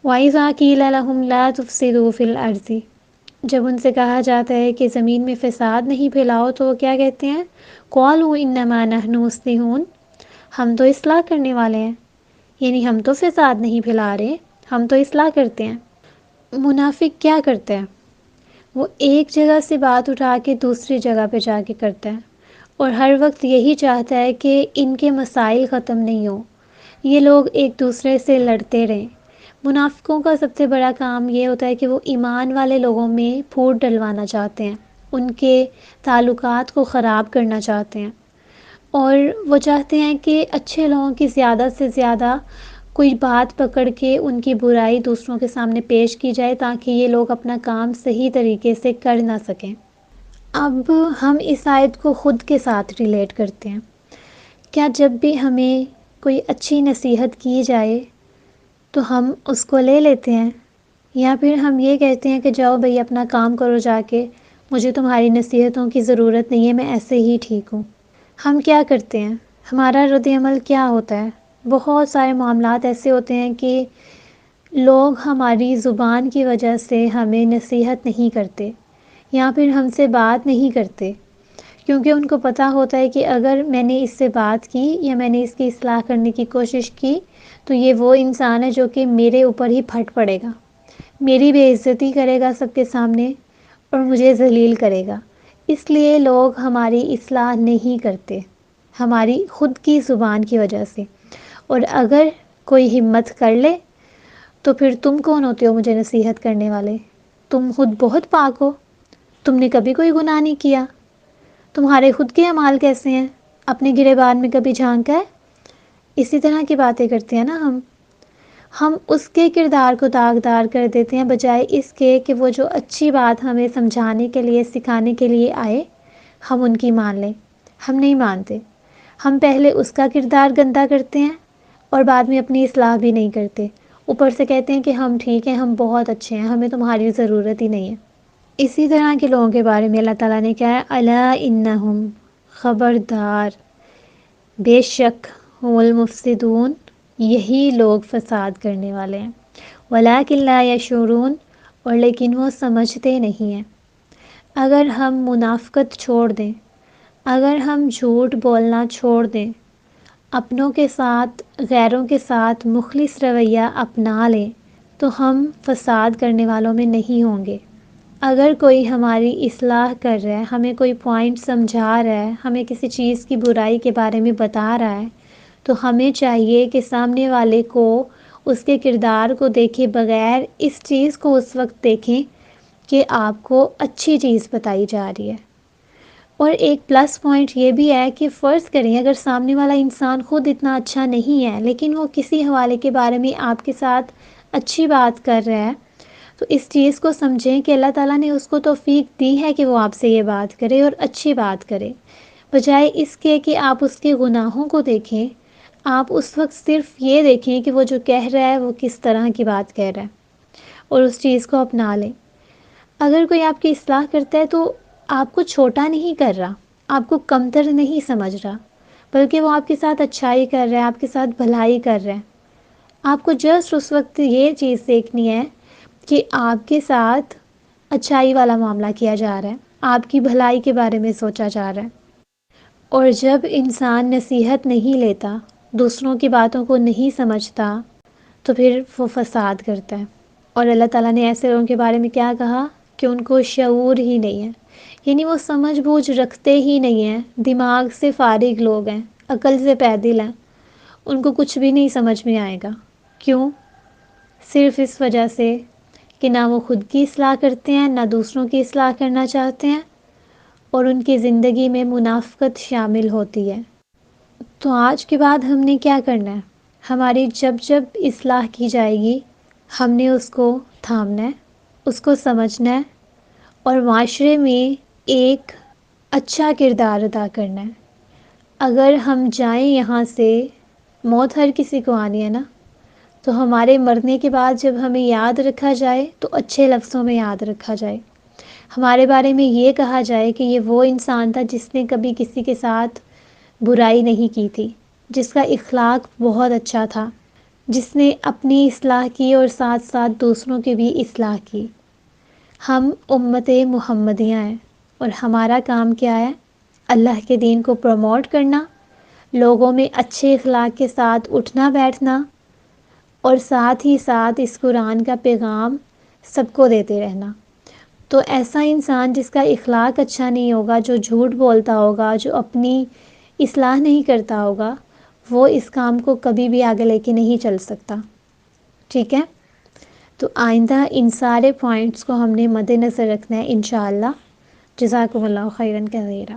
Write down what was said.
وَإِذَا قِيلَ لَهُمْ لَا تُفْسِدُوا فِي الْأَرْضِ، جب ان سے کہا جاتا ہے کہ زمین میں فساد نہیں پھیلاؤ تو وہ کیا کہتے ہیں؟ قَالُوا إِنَّمَا نَحْنُ مُصْلِحُونَ، ہم تو اصلاح کرنے والے ہیں، یعنی ہم تو فساد نہیں پھیلا رہے، ہم تو اصلاح کرتے ہیں۔ منافق کیا کرتا ہے؟ وہ ایک جگہ سے بات اٹھا کے دوسری جگہ پہ جا کے کرتا ہے، اور ہر وقت یہی چاہتا ہے کہ ان کے مسائل ختم نہیں ہوں، یہ لوگ ایک دوسرے سے لڑتے رہیں۔ منافقوں کا سب سے بڑا کام یہ ہوتا ہے کہ وہ ایمان والے لوگوں میں پھوٹ ڈلوانا چاہتے ہیں، ان کے تعلقات کو خراب کرنا چاہتے ہیں، اور وہ چاہتے ہیں کہ اچھے لوگوں کی زیادہ سے زیادہ کوئی بات پکڑ کے ان کی برائی دوسروں کے سامنے پیش کی جائے تاکہ یہ لوگ اپنا کام صحیح طریقے سے کر نہ سکیں۔ اب ہم اس آیت کو خود کے ساتھ ریلیٹ کرتے ہیں۔ کیا جب بھی ہمیں کوئی اچھی نصیحت کی جائے تو ہم اس کو لے لیتے ہیں، یا پھر ہم یہ کہتے ہیں کہ جاؤ بھئی اپنا کام کرو جا کے، مجھے تمہاری نصیحتوں کی ضرورت نہیں ہے، میں ایسے ہی ٹھیک ہوں؟ ہم کیا کرتے ہیں؟ ہمارا رد عمل کیا ہوتا ہے؟ بہت سارے معاملات ایسے ہوتے ہیں کہ لوگ ہماری زبان کی وجہ سے ہمیں نصیحت نہیں کرتے، یا پھر ہم سے بات نہیں کرتے، کیونکہ ان کو پتہ ہوتا ہے کہ اگر میں نے اس سے بات کی یا میں نے اس کی اصلاح کرنے کی کوشش کی تو یہ وہ انسان ہے جو کہ میرے اوپر ہی پھٹ پڑے گا، میری بے عزتی کرے گا سب کے سامنے اور مجھے ذلیل کرے گا۔ اس لیے لوگ ہماری اصلاح نہیں کرتے، ہماری خود کی زبان کی وجہ سے۔ اور اگر کوئی ہمت کر لے تو پھر تم کون ہوتے ہو مجھے نصیحت کرنے والے؟ تم خود بہت پاک ہو، تم نے کبھی کوئی گناہ نہیں کیا، تمہارے خود کے اعمال کیسے ہیں، اپنے گریبان میں کبھی جھانکا ہے؟ اسی طرح کی باتیں کرتے ہیں نا ہم اس کے کردار کو داغدار کر دیتے ہیں بجائے اس کے کہ وہ جو اچھی بات ہمیں سمجھانے کے لیے سکھانے کے لیے آئے ہم ان کی مان لیں۔ ہم نہیں مانتے، ہم پہلے اس کا کردار گندا کرتے ہیں اور بعد میں اپنی اصلاح بھی نہیں کرتے، اوپر سے کہتے ہیں کہ ہم ٹھیک ہیں، ہم بہت اچھے ہیں، ہمیں تمہاری ضرورت ہی نہیں ہے۔ اسی طرح کے لوگوں کے بارے میں اللہ تعالیٰ نے کہا ہے الا انہم، خبردار، بے شک، هم المفسدون، یہی لوگ فساد کرنے والے ہیں، ولکن لا یشعرون، اور لیکن وہ سمجھتے نہیں ہیں۔ اگر ہم منافقت چھوڑ دیں، اگر ہم جھوٹ بولنا چھوڑ دیں، اپنوں کے ساتھ غیروں کے ساتھ مخلص رویہ اپنا لیں تو ہم فساد کرنے والوں میں نہیں ہوں گے۔ اگر کوئی ہماری اصلاح کر رہا ہے، ہمیں کوئی پوائنٹ سمجھا رہا ہے، ہمیں کسی چیز کی برائی کے بارے میں بتا رہا ہے، تو ہمیں چاہیے کہ سامنے والے کو اس کے کردار کو دیکھے بغیر اس چیز کو اس وقت دیکھیں کہ آپ کو اچھی چیز بتائی جا رہی ہے۔ اور ایک پلس پوائنٹ یہ بھی ہے کہ فرض کریں اگر سامنے والا انسان خود اتنا اچھا نہیں ہے لیکن وہ کسی حوالے کے بارے میں آپ کے ساتھ اچھی بات کر رہا ہے، تو اس چیز کو سمجھیں کہ اللہ تعالیٰ نے اس کو توفیق دی ہے کہ وہ آپ سے یہ بات کرے اور اچھی بات کرے، بجائے اس کے کہ آپ اس کے گناہوں کو دیکھیں۔ آپ اس وقت صرف یہ دیکھیں کہ وہ جو کہہ رہا ہے وہ کس طرح کی بات کہہ رہا ہے اور اس چیز کو اپنا لیں۔ اگر کوئی آپ کی اصلاح کرتا ہے تو آپ کو چھوٹا نہیں کر رہا، آپ کو کمتر نہیں سمجھ رہا، بلکہ وہ آپ کے ساتھ اچھائی کر رہا ہے، آپ کے ساتھ بھلائی کر رہا ہے۔ آپ کو جسٹ اس وقت یہ چیز دیکھنی ہے کہ آپ کے ساتھ اچھائی والا معاملہ کیا جا رہا ہے، آپ کی بھلائی کے بارے میں سوچا جا رہا ہے۔ اور جب انسان نصیحت نہیں لیتا، دوسروں کی باتوں کو نہیں سمجھتا، تو پھر وہ فساد کرتا ہے۔ اور اللہ تعالیٰ نے ایسے لوگوں کے بارے میں کیا کہا کہ ان کو شعور ہی نہیں ہے، یعنی وہ سمجھ بوجھ رکھتے ہی نہیں ہیں، دماغ سے فارغ لوگ ہیں، عقل سے پیدل ہیں، ان کو کچھ بھی نہیں سمجھ میں آئے گا۔ کیوں؟ صرف اس وجہ سے کہ نہ وہ خود کی اصلاح کرتے ہیں، نہ دوسروں کی اصلاح کرنا چاہتے ہیں، اور ان کی زندگی میں منافقت شامل ہوتی ہے۔ تو آج کے بعد ہم نے کیا کرنا ہے؟ ہماری جب جب اصلاح کی جائے گی ہم نے اس کو تھامنا ہے، اس کو سمجھنا ہے اور معاشرے میں ایک اچھا کردار ادا کرنا ہے۔ اگر ہم جائیں یہاں سے، موت ہر کسی کو آنی ہے نا، تو ہمارے مرنے کے بعد جب ہمیں یاد رکھا جائے تو اچھے لفظوں میں یاد رکھا جائے، ہمارے بارے میں یہ کہا جائے کہ یہ وہ انسان تھا جس نے کبھی کسی کے ساتھ برائی نہیں کی تھی، جس کا اخلاق بہت اچھا تھا، جس نے اپنی اصلاح کی اور ساتھ ساتھ دوسروں کی بھی اصلاح کی۔ ہم امت محمدیہ ہیں اور ہمارا کام کیا ہے؟ اللہ کے دین کو پروموٹ کرنا، لوگوں میں اچھے اخلاق کے ساتھ اٹھنا بیٹھنا، اور ساتھ ہی ساتھ اس قرآن کا پیغام سب کو دیتے رہنا۔ تو ایسا انسان جس کا اخلاق اچھا نہیں ہوگا، جو جھوٹ بولتا ہوگا، جو اپنی اصلاح نہیں کرتا ہوگا، وہ اس کام کو کبھی بھی آگے لے کے نہیں چل سکتا۔ ٹھیک ہے؟ تو آئندہ ان سارے پوائنٹس کو ہم نے مد نظر رکھنا ہے انشاءاللہ۔ جزاکم اللہ خیراً کثیرا۔